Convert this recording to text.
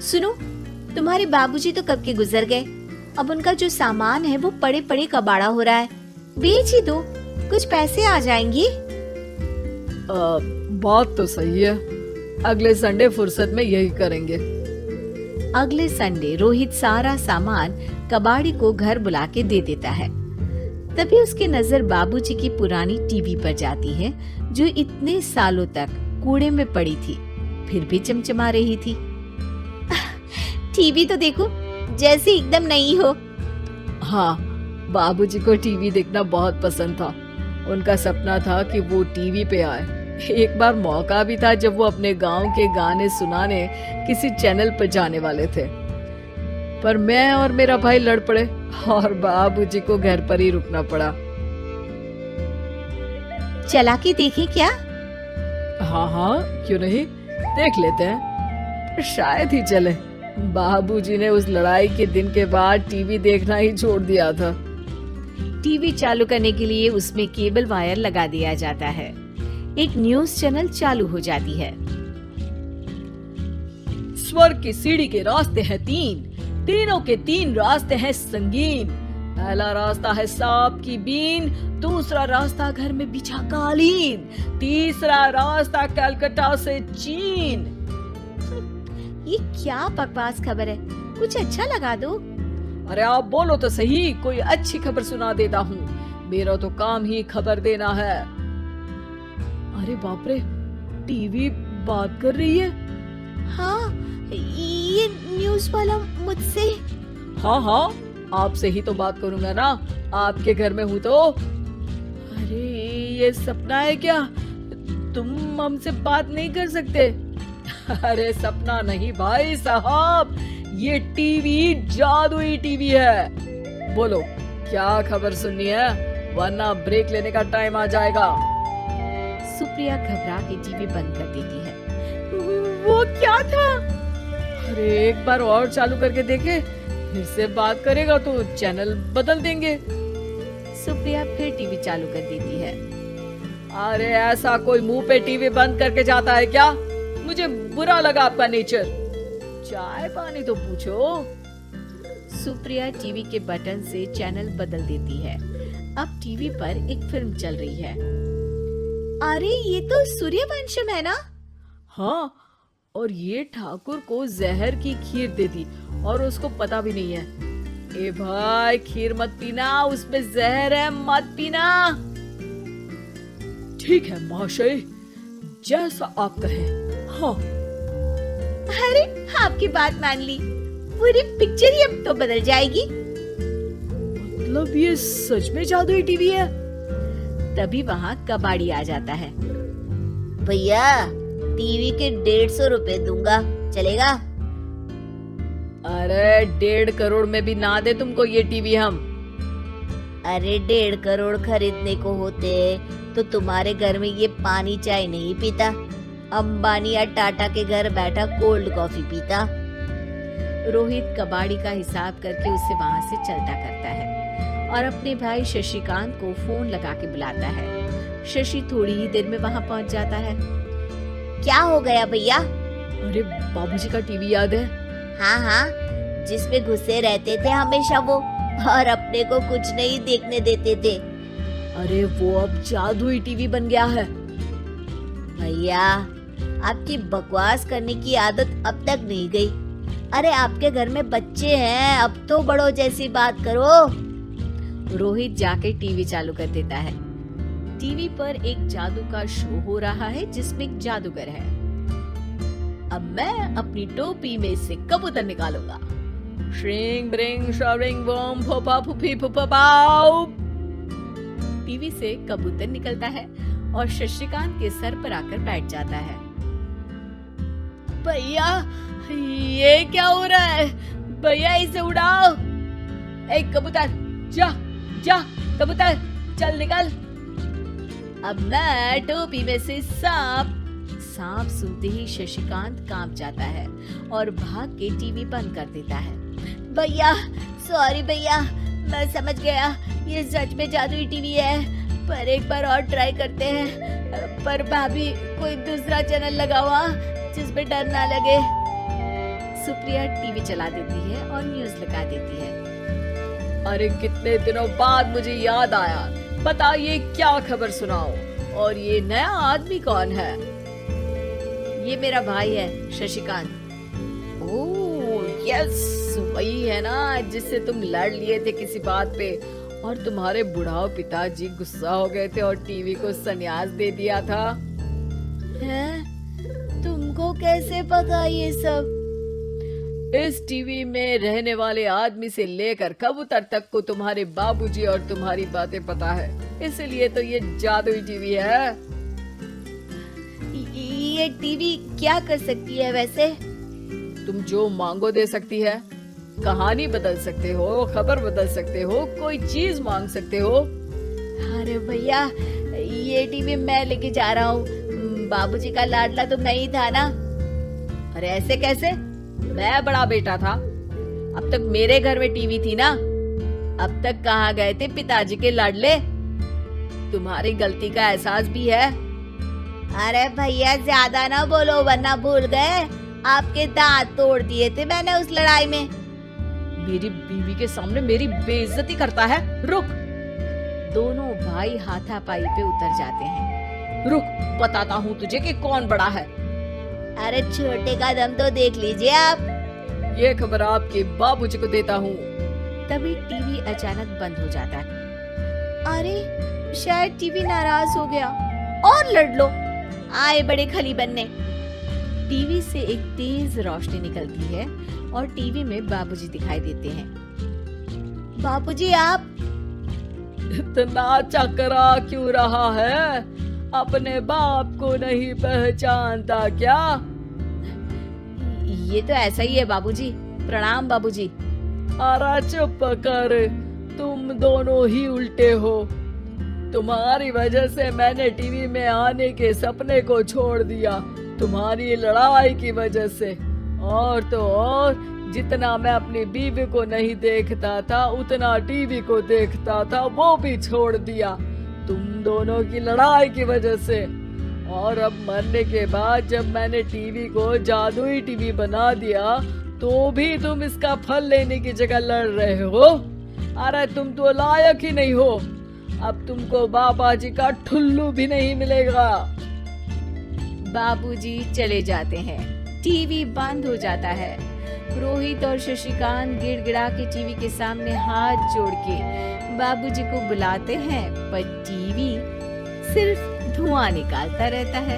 सुनो, तुम्हारे बाबूजी तो कब के गुजर गए। अब उनका जो सामान है वो पड़े पड़े कबाड़ा हो रहा है, बेच ही दो, कुछ पैसे आ जाएंगे। बात तो सही है, अगले संडे फुर्सत में यही करेंगे। अगले संडे रोहित सारा सामान कबाड़ी को घर बुला के दे देता है। तभी उसकी नजर बाबूजी की पुरानी टीवी पर जाती है, जो इतने सालों तक कूड़े में पड़ी थी, फिर भी चमचमा रही थी। टीवी तो देखो, जैसे एकदम नई हो। हाँ, बाबूजी को टीवी देखना बहुत पसंद था। उनका सपना था कि वो टीवी पे आए। एक बार मौका भी था जब वो अपने गांव के गाने सुनाने किसी चैनल पर जाने वाले थे, पर मैं और मेरा भाई लड़ पड़े और बाबूजी को घर पर ही रुकना पड़ा। चला के देखें क्या? हाँ, क्यों नहीं, देख लेते हैं, पर शायद ही चले। बाबूजी ने उस लड़ाई के दिन के बाद टीवी देखना ही छोड़ दिया था। टीवी चालू करने के लिए उसमें केबल वायर लगा दिया जाता है। एक न्यूज चैनल चालू हो जाती है। स्वर्ग की सीढ़ी के रास्ते हैं 3, तीनों के 3 रास्ते हैं संगीन। पहला रास्ता है सांप की बीन, दूसरा रास्ता घर में बिछा कालीन, तीसरा रास्ता कलकत्ता से चीन। ये क्या बकवास खबर है, कुछ अच्छा लगा दो। अरे आप बोलो तो सही, कोई अच्छी खबर सुना देता हूँ, मेरा तो काम ही खबर देना है। अरे बाप रे, टीवी बात कर रही है। हाँ, ये न्यूज वाला मुझसे। हाँ, आपसे ही तो बात करूंगा ना, आपके घर में हूँ तो। अरे ये सपना है क्या? तुम हमसे बात नहीं कर सकते? अरे सपना नहीं भाई साहब, ये टीवी जादुई टीवी है। बोलो क्या खबर सुननी है, वरना ब्रेक लेने का टाइम आ जाएगा। सुप्रिया घबरा के टीवी बंद कर देती है। वो क्या था? अरे एक बार और चालू करके देखे, फिर से बात करेगा तो चैनल बदल देंगे। सुप्रिया फिर टीवी चालू कर देती है। अरे ऐसा कोई मुंह पे टीवी बंद करके जाता है क्या? मुझे बुरा लगा आपका नेचर। चाय पानी तो पूछो। सुप्रिया टीवी के बटन से चैनल बदल देती है। अब टीवी पर एक फिल्म चल रही है। अरे ये तो सूर्यवंशम है ना? हाँ, और ये ठाकुर को जहर की खीर दे दी और उसको पता भी नहीं है। ए भाई, खीर मत पीना, उसमें जहर है, मत पीना। ठीक है महाशय, जैसा आप कहें। हाँ। अरे आपकी बात मान ली, पूरी पिक्चर ही अब तो बदल जाएगी। मतलब ये सच में जादुई टीवी है? तभी वहाँ कबाड़ी आ जाता है। भैया, टीवी के 150 रुपए दूंगा, चलेगा? अरे 1.5 करोड़ में भी ना दे तुमको ये टीवी हम। अरे 1.5 करोड़ खरीदने को होते तो तुम्हारे घर में ये पानी चाय नहीं पीता, अंबानी या टाटा के घर बैठा कोल्ड कॉफी पीता। रोहित कबाड़ी का हिसाब करके उसे वहाँ से चलता करता है और अपने भाई शशिकांत को फोन लगा के बुलाता है। शशि थोड़ी ही देर में वहाँ पहुँच जाता है। क्या हो गया भैया? अरे बाबूजी का टीवी याद है? हाँ, जिसमें घुसे रहते थे हमेशा वो, और अपने को कुछ नहीं देखने देते थे। अरे वो अब जादुई टीवी बन गया है। भैया, आपकी बकवास करने की आदत अब तक नहीं गई। अरे आपके घर में बच्चे हैं, अब तो बड़ों जैसी बात करो। रोहित जाके टीवी चालू कर देता है। टीवी पर एक जादू का शो हो रहा है जिसमें एक जादूगर है। अब मैं अपनी टोपी में से कबूतर निकालूंगा। श्रिंग ब्रिंग शरिंग बम फोपा फुफी फुफा पाउ। टीवी से कबूतर निकलता है और शशिकांत के सर पर आकर बैठ जाता है। भैया, ये क्या हो रहा है? भैया इसे उड़ाओ। एक कबूतर, जा कबूतर, चल निकल। अब मैं टोपी में से सांप सुनते ही शशिकांत कांप जाता है और भाग के टीवी बंद कर देता है। भैया, सॉरी भैया, मैं समझ गया ये सच में जादुई टीवी है, पर एक बार और ट्राई करते हैं। पर भाभी, कोई दूसरा चैनल लगाओ जिसमें डर ना लगे। सुप्रिया टीवी चला देती है और न्यूज लगा देती है। अरे कितने दिनों बाद मुझे याद आया, बताइए क्या खबर सुनाओ। और ये नया आदमी कौन है? ये मेरा भाई है शशिकांत। ओह यस, वही है ना जिससे तुम लड़ लिए थे किसी बात पे और तुम्हारे बुढ़ाओ पिताजी गुस्सा हो गए थे और टीवी को संन्यास दे दिया था। हैं? तुमको कैसे पता ये सब? इस टीवी में रहने वाले आदमी से लेकर कबूतर तक को तुम्हारे बाबूजी और तुम्हारी बातें पता है, इसलिए तो ये जादुई टीवी है। ये टीवी क्या कर सकती है वैसे? तुम जो मांगो दे सकती है, कहानी बदल सकते हो, खबर बदल सकते हो, कोई चीज मांग सकते हो। अरे भैया, ये टीवी मैं लेके जा रहा हूँ। बाबूजी का लाडला तो मैं ही था ना। अरे ऐसे कैसे? मैं बड़ा बेटा था, अब तक मेरे घर में टीवी थी ना। अब तक कहाँ गए थे पिताजी के लाडले? तुम्हारी गलती का एहसास भी है। अरे भैया ज्यादा ना बोलो वरना भूल गए, आपके दांत तोड़ दिए थे मैंने उस लड़ाई में। मेरी बीवी के सामने मेरी बेइज्जती करता है, रुक। दोनों भाई हाथापाई पे उतर जाते हैं। रुक, बताता हूँ तुझे कि कौन बड़ा है। अरे छोटे का दम तो देख लीजिए आप। ये खबर आपके बाबूजी को देता हूँ। तभी टीवी अचानक बंद हो जाता है। अरे शायद टीवी नाराज हो गया। और लड़ लो, आए बड़े खली बनने। टीवी से एक तेज रोशनी निकलती है और टीवी में बाबूजी दिखाई देते हैं। बाबूजी आप इतना चकरा क्यों रहा है? अपने बाप को नहीं पहचानता क्या? ये तो ऐसा ही है बाबूजी। प्रणाम बाबूजी। अरे चुप कर, तुम दोनों ही उल्टे हो। तुम्हारी वजह से मैंने टीवी में आने के सपने को छोड़ दिया, तुम्हारी लड़ाई की वजह से। और तो और, जितना मैं अपनी बीवी को नहीं देखता था उतना टीवी को देखता था, वो भी छोड़ दिया तुम दोनों की लड़ाई की वजह से। और अब मरने के बाद जब मैंने टीवी को जादुई टीवी बना दिया तो भी तुम इसका फल लेने की जगह लड़ रहे हो। अरे तुम तो लायक ही नहीं हो, अब तुमको बाबा जी का ठुल्लू भी नहीं मिलेगा। बाबूजी चले जाते हैं। टीवी बंद हो जाता है। रोहित और शशिकांत गिड़गिड़ा के टीवी के सामने हाथ जोड़ के बाबूजी को बुलाते हैं, पर टीवी सिर्फ धुआं निकालता रहता है।